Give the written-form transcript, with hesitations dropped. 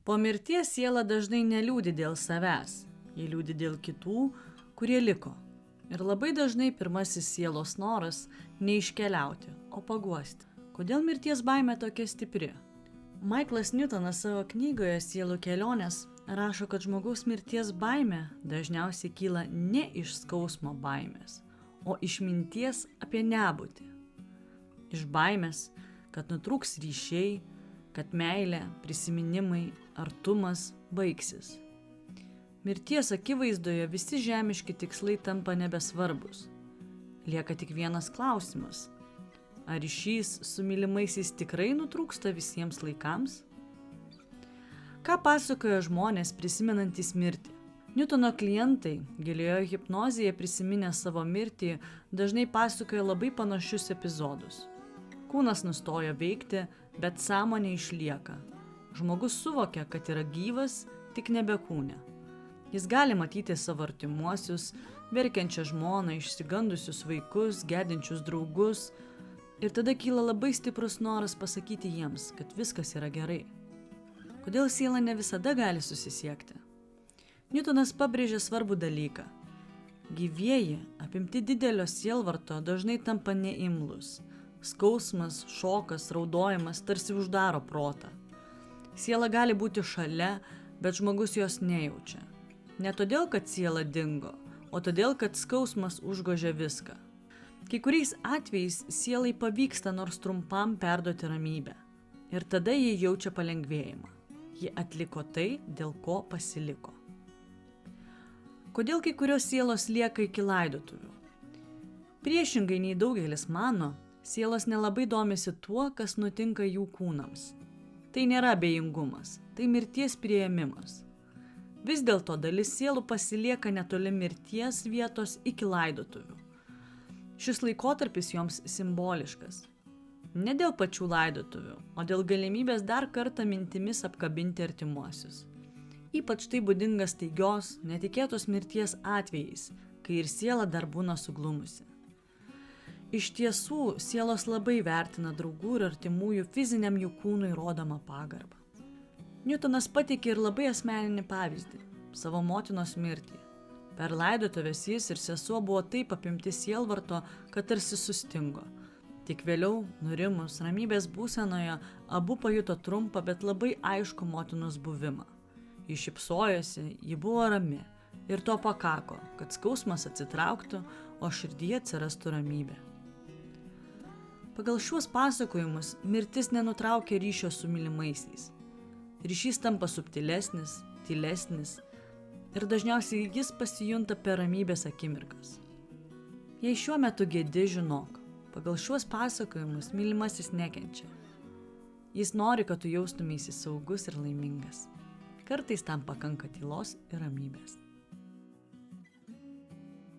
Po mirties siela dažnai neliūdi dėl savęs, jie liūdi dėl kitų, kurie liko. Ir labai dažnai pirmasis sielos noras neiškeliauti, o paguosti. Kodėl mirties baimė tokia stipri? Michaelas Newtonas savo knygoje Sielų kelionės rašo, kad žmogaus mirties baimė dažniausiai kyla ne iš skausmo baimės, o iš minties apie nebūtį. Iš baimės, kad nutrūks ryšiai, kad meilė, prisiminimai, artumas baigsis. Mirties akivaizdoje visi žemiški tikslai tampa nebesvarbus. Lieka tik vienas klausimas. Ar ryšys su mylimaisiais tikrai nutrūksta visiems laikams? Ką pasakoja žmonės prisimenantys mirtį? Newtono klientai gilioje hipnozėje prisiminę savo mirtį dažnai pasakoja labai panašius epizodus. Kūnas nustoja veikti, bet sąmonė išlieka. Žmogus suvokia, kad yra gyvas, tik nebe kūne. Jis gali matyti savo artimuosius, verkiančią žmoną, išsigandusius vaikus, gedinčius draugus. Ir tada kyla labai stiprus noras pasakyti jiems, kad viskas yra gerai. Kodėl siela ne visada gali susisiekti? Newtonas pabrėžė svarbų dalyką. Gyvieji, apimti didelio sielvarto, dažnai tampa neimlus. Skausmas, šokas, raudojimas tarsi uždaro protą. Siela gali būti šalia, bet žmogus jos nejaučia. Ne todėl, kad siela dingo, o todėl, kad skausmas užgožia viską. Kai kuriais atvejais sielai pavyksta nors trumpam perduoti ramybę. Ir tada jie jaučia palengvėjimą. Ji atliko tai, dėl ko pasiliko. Kodėl kai kurios sielos lieka iki laidotuvių? Priešingai nei daugelis mano, sielos nelabai domisi tuo, kas nutinka jų kūnams. Tai nėra abejingumas, tai mirties priėmimas. Vis dėlto dalis sielų pasilieka netoli mirties vietos iki laidotuvių. Šis laikotarpis joms simboliškas. Ne dėl pačių laidotuvių, o dėl galimybės dar kartą mintimis apkabinti artimuosius. Ypač tai būdinga staigios, netikėtos mirties atvejais, kai ir siela dar būna suglumusi. Iš tiesų, sielos labai vertina draugų ir artimųjų fiziniam jų kūnui rodomą pagarbą. Newtonas pateikė ir labai asmeninį pavyzdį – savo motinos mirtį. Per laidotuves jis ir sesuo buvo taip apimti sielvarto, kad tarsi sustingo. Tik vėliau, nurimus, ramybės būsenoje, abu pajuto trumpą, bet labai aišku motinos buvimą. Ji šypsojosi, ji buvo rami ir to pakako, kad skausmas atsitrauktų, o širdyje atsirastų ramybė. Pagal šiuos pasakojimus mirtis nenutraukia ryšio su mylimaisiais. Ryšys tampa subtilesnis, tylesnis ir dažniausiai jis pasijunta per ramybės akimirkas. Jei šiuo metu gedi, žinok, pagal šiuos pasakojimus mylimasis nekenčia. Jis nori, kad tu jaustumėsi saugus ir laimingas. Kartais tam pakanka tylos ir ramybės.